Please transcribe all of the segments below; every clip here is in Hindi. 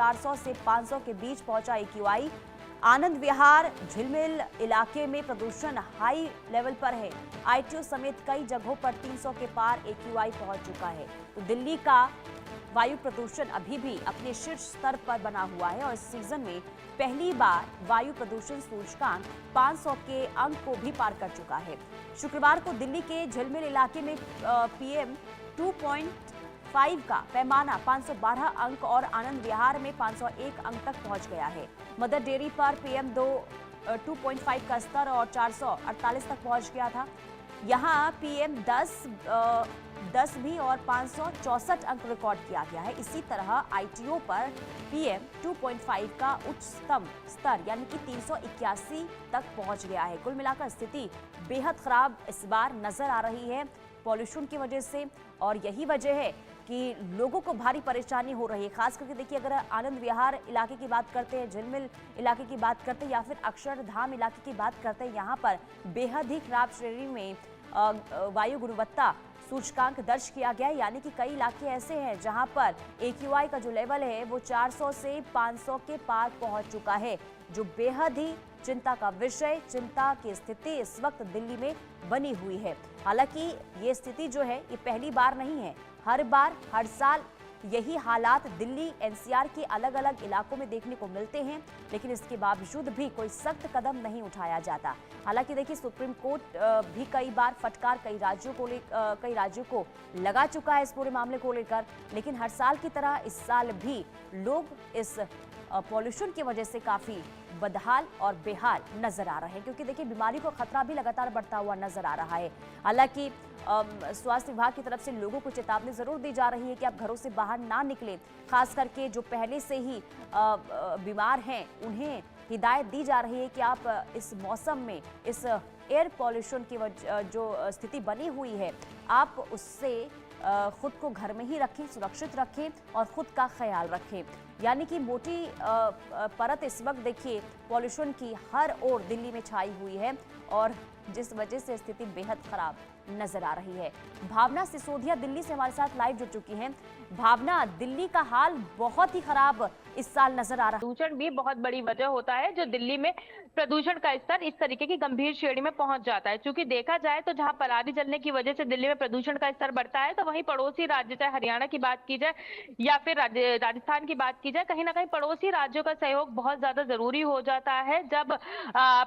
400 से 500 के बीच पहुंचा एक्यूआई। आनंद विहार झिलमिल इलाके में प्रदूषण हाई लेवल पर है। आईटीओ समेत कई जगहों पर 300 के पार एक्यूआई पहुंच चुका है। तो दिल्ली का वायु प्रदूषण अभी भी अपने शीर्ष स्तर पर बना हुआ है और इस सीजन में पहली बार वायु प्रदूषण सूचकांक 500 के अंक को भी पार कर चुका है। शुक्रवार को दिल्ली के झिलमिल इलाके में पीएम 2.5 का पैमाना 512 अंक और आनंद विहार में 501 अंक तक पहुंच गया है। मदर डेयरी पर पीएम 2.5 का स्तर और 448 तक पहुंच गया था। यहाँ पीएम 10 भी और 564 अंक रिकॉर्ड किया गया है। इसी तरह आईटीओ पर पीएम 2.5 का उच्चतम स्तर यानी कि 381 तक पहुंच गया है। कुल मिलाकर स्थिति बेहद खराब इस बार नजर आ रही है पॉल्यूशन की वजह से, और यही वजह है कि लोगों को भारी परेशानी हो रही है। खास करके देखिए, अगर आनंद विहार इलाके की बात करते हैं, झिलमिल इलाके की बात करते हैं या फिर अक्षरधाम इलाके की बात करते हैं, यहाँ पर बेहद ही खराब श्रेणी में वायु गुणवत्ता सूचकांक दर्ज किया गया है। यानी कि कई इलाके ऐसे हैं जहां पर एक्यूआई का जो लेवल है वो 400 से 500 के पार पहुंच चुका है, जो बेहद ही चिंता का विषय, चिंता की स्थिति इस वक्त दिल्ली में बनी हुई है। हालांकि ये स्थिति जो है ये पहली बार नहीं है, हर बार हर साल यही हालात दिल्ली एनसीआर के अलग अलग इलाकों में देखने को मिलते हैं, लेकिन इसके बावजूद भी कोई सख्त कदम नहीं उठाया जाता। हालांकि देखिए, सुप्रीम कोर्ट भी कई बार फटकार कई राज्यों को लगा चुका है इस पूरे मामले को लेकर, लेकिन हर साल की तरह इस साल भी लोग इस पॉल्यूशन की वजह से काफी बदहाल और बेहाल नजर आ रहे हैं, क्योंकि देखिए बीमारी को खतरा भी लगातार बढ़ता हुआ नजर आ रहा है। हालांकि स्वास्थ्य विभाग की तरफ से लोगों को चेतावनी जरूर दी जा रही है कि आप घरों से बाहर ना निकलें। खास करके जो पहले से ही बीमार हैं उन्हें हिदायत दी जा रही है कि आप इस मौसम में इस एयर पॉल्यूशन की जो स्थिति बनी हुई है, आप उससे खुद को घर में ही रखें, सुरक्षित रखें और खुद का ख्याल रखें। यानी कि मोटी परत इस वक्त देखिए पॉल्यूशन की हर ओर दिल्ली में छाई हुई है और जिस वजह से स्थिति बेहद खराब नजर आ रही है। भावना सिसोदिया दिल्ली से हमारे साथ लाइव जुड़ चुकी हैं। भावना, दिल्ली का हाल बहुत ही खराब इस साल नजर आ रहा है। प्रदूषण भी बहुत बड़ी वजह होता है जो दिल्ली में प्रदूषण का स्तर इस तरीके की गंभीर श्रेणी में पहुंच जाता है। क्योंकि देखा जाए तो जहां पराली जलने की वजह से दिल्ली में प्रदूषण का स्तर बढ़ता है, तो वहीं पड़ोसी राज्य, चाहे हरियाणा की बात की जाए या फिर राजस्थान की बात की जाए, कहीं ना कहीं पड़ोसी राज्यों का सहयोग बहुत ज्यादा जरूरी हो जाता है। जब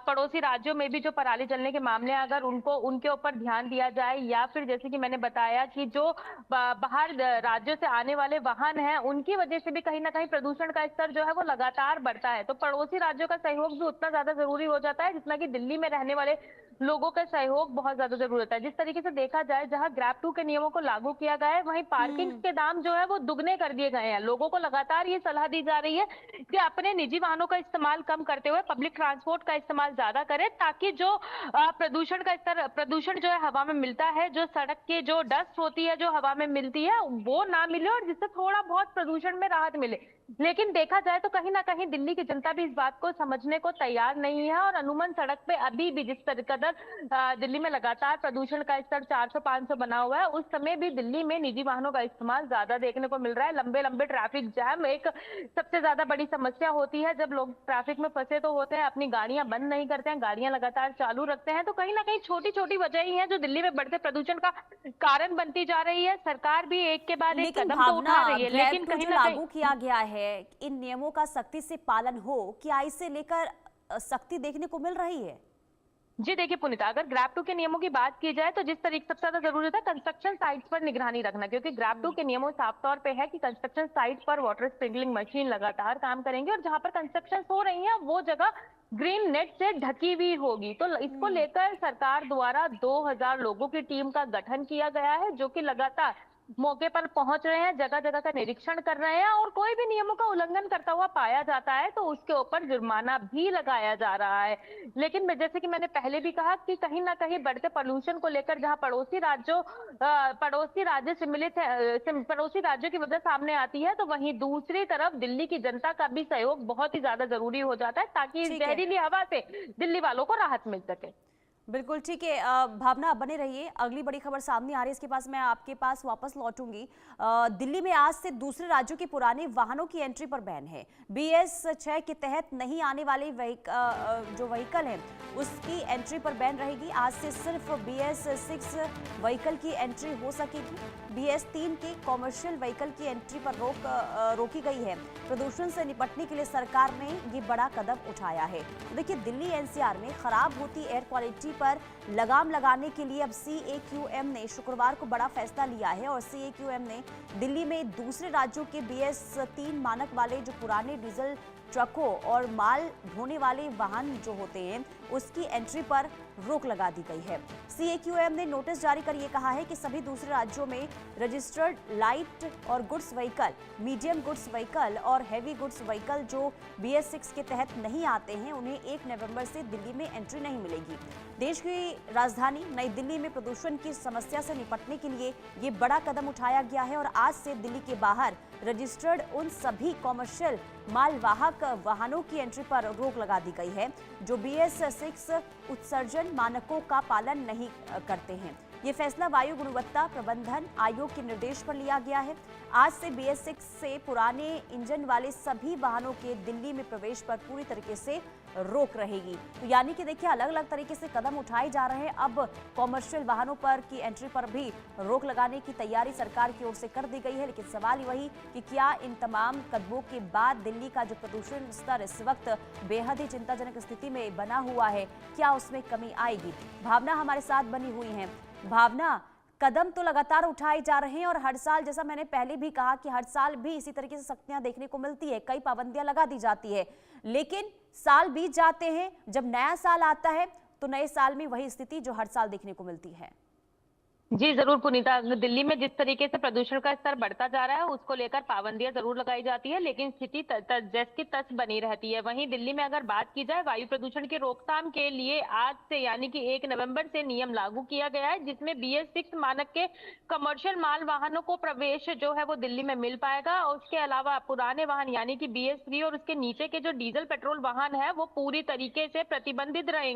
पड़ोसी राज्यों में भी जो पराली जलने के मामले, अगर उनके ऊपर ध्यान दिया जाए, या फिर जैसे कि मैंने बताया कि जो बाहर राज्यों से आने वाले वाहन हैं उनकी वजह से भी कहीं ना कहीं प्रदूषण का स्तर जो है वो लगातार बढ़ता है। तो पड़ोसी राज्यों का सहयोग भी उतना ज्यादा जरूरी हो जाता है जितना कि दिल्ली में रहने वाले लोगों का सहयोग बहुत ज्यादा जरूरी होता है। जिस तरीके से देखा जाए, जहां ग्रैब 2 के नियमों को लागू किया गया है, वहीं पार्किंग के दाम जो है वो दुगने कर दिए गए हैं। लोगों को लगातार ये सलाह दी जा रही है कि अपने निजी वाहनों का इस्तेमाल कम करते हुए पब्लिक ट्रांसपोर्ट का इस्तेमाल ज्यादा करें, ताकि जो प्रदूषण जो है हवा में मिलता है, जो सड़क के जो डस्ट होती है जो हवा में मिलती है, वो ना मिले और जिससे थोड़ा बहुत प्रदूषण में राहत मिले। लेकिन देखा जाए तो कहीं ना कहीं दिल्ली की जनता भी इस बात को समझने को तैयार नहीं है और अमूमन सड़क पे अभी भी जिस कदर दिल्ली में लगातार प्रदूषण का स्तर 400-500 बना हुआ है, उस समय भी दिल्ली में निजी वाहनों का इस्तेमाल ज्यादा देखने को मिल रहा है। लंबे लंबे ट्रैफिक जैम एक सबसे ज्यादा बड़ी समस्या होती है। जब लोग ट्रैफिक में फंसे तो होते हैं, अपनी गाड़ियां बंद नहीं करते हैं, गाड़ियां लगातार चालू रखते हैं। तो कहीं ना कहीं छोटी छोटी वजह ही है जो दिल्ली में बढ़ते प्रदूषण का कारण बनती जा रही है। सरकार भी एक के बाद एक कदम तो उठा रही है, लेकिन कहीं ना कहीं लागू किया गया है, इन नियमों का सख्ती से पालन हो, क्या इसे लेकर सख्ती देखने को मिल रही है? जी देखिए पुनीता, अगर ग्रैब 2 के नियमों की बात की जाए तो जिस तरीके सबसे ज्यादा जरूरी होता है कंस्ट्रक्शन साइट्स पर निगरानी रखना, क्योंकि ग्रैब 2 के नियमों साफ तौर पे है कि कंस्ट्रक्शन साइट पर वाटर स्प्रिंकलिंग मशीन लगातार काम करेंगे और जहां पर कंस्ट्रक्शन हो रही है वो जगह ग्रीन नेट से ढकी हुई होगी। तो इसको लेकर सरकार द्वारा 2000 लोगों की टीम का गठन किया गया है, जो कि लगातार मौके पर पहुंच रहे हैं, जगह जगह का निरीक्षण कर रहे हैं और कोई भी नियमों का उल्लंघन करता हुआ पाया जाता है तो उसके ऊपर जुर्माना भी लगाया जा रहा है। लेकिन जैसे कि मैंने पहले भी कहा कि कहीं ना कहीं बढ़ते पोल्यूशन को लेकर जहां पड़ोसी राज्य सम्मिलित है, पड़ोसी राज्यों की वजह सामने आती है, तो वहीं दूसरी तरफ दिल्ली की जनता का भी सहयोग बहुत ही ज्यादा जरूरी हो जाता है, ताकि इस जहरीली हवा से दिल्ली वालों को राहत मिल सके। बिल्कुल ठीक है। भावना आप बने रहिए, अगली बड़ी खबर सामने आ रही है, इसके पास मैं आपके पास वापस लौटूंगी। दिल्ली में आज से दूसरे राज्यों के पुराने वाहनों की एंट्री पर बैन है। BS-6 के तहत नहीं आने वाले जो व्हीकल हैं उसकी एंट्री पर बैन रहेगी। आज से सिर्फ BS-6 व्हीकल की एंट्री हो सकेगी। BS-3 के कॉमर्शियल व्हीकल की एंट्री पर रोकी गई है। प्रदूषण से निपटने के लिए सरकार ने ये बड़ा कदम उठाया है। तो देखिए, दिल्ली NCR में खराब होती एयर क्वालिटी पर लगाम लगाने के लिए अब CAQM ने शुक्रवार को बड़ा फैसला लिया है और CAQM ने दिल्ली में दूसरे राज्यों के BS-3 मानक वाले जो पुराने डीजल ट्रकों और माल ढोने वाले वाहन जो होते हैं उसकी एंट्री पर रोक लगा दी गई है। CAQM ने नोटिस जारी कर ये कहा है कि सभी दूसरे राज्यों में रजिस्टर्ड लाइट और goods vehicle, medium goods vehicle और हैवी गुड्स व्हीकल जो BS-6 के तहत नहीं आते हैं उन्हें 1 नवंबर से दिल्ली में एंट्री नहीं मिलेगी। देश की राजधानी नई दिल्ली में प्रदूषण की समस्या से निपटने के लिए ये बड़ा कदम उठाया गया है और आज से दिल्ली के बाहर रजिस्टर्ड उन सभी कॉमर्शियल मालवाहक वाहनों की एंट्री पर रोक लगा दी गई है जो BS-6 उत्सर्जन मानकों का पालन नहीं करते हैं। ये फैसला वायु गुणवत्ता प्रबंधन आयोग के निर्देश पर लिया गया है। आज से BS-6 से पुराने इंजन वाले सभी वाहनों के दिल्ली में प्रवेश पर पूरी तरीके से रोक रहेगी। तो यानी कि देखिए, अलग अलग तरीके से कदम उठाए जा रहे हैं। अब कॉमर्शियल वाहनों पर की एंट्री पर भी रोक लगाने की तैयारी सरकार की ओर से कर दी गई है। लेकिन सवाल वही कि क्या इन तमाम कदमों के बाद दिल्ली का जो प्रदूषण स्तर इस वक्त बेहद ही चिंताजनक स्थिति में बना हुआ है, क्या उसमें कमी आएगी? भावना हमारे साथ बनी हुई है। भावना, कदम तो लगातार उठाए जा रहे हैं और हर साल, जैसा मैंने पहले भी कहा कि हर साल भी इसी तरीके से सख्तियां देखने को मिलती है, कई पाबंदियां लगा दी जाती है, लेकिन साल बीत जाते हैं, जब नया साल आता है तो नए साल में वही स्थिति जो हर साल देखने को मिलती है। जी जरूर पुनीता, दिल्ली में जिस तरीके से प्रदूषण का स्तर बढ़ता जा रहा है उसको लेकर पाबंदियां जरूर लगाई जाती है, लेकिन स्थिति जस की तस बनी रहती है। वहीं दिल्ली में अगर बात की जाए वायु प्रदूषण की रोकथाम के लिए आज से यानी कि 1 नवंबर से नियम लागू किया गया है, जिसमें BS-6 मानक के कमर्शियल माल वाहनों को प्रवेश जो है वो दिल्ली में मिल पाएगा और उसके अलावा पुराने वाहन यानी कि BS-3 और उसके नीचे के जो डीजल पेट्रोल वाहन है वो पूरी तरीके से प्रतिबंधित रहेंगे।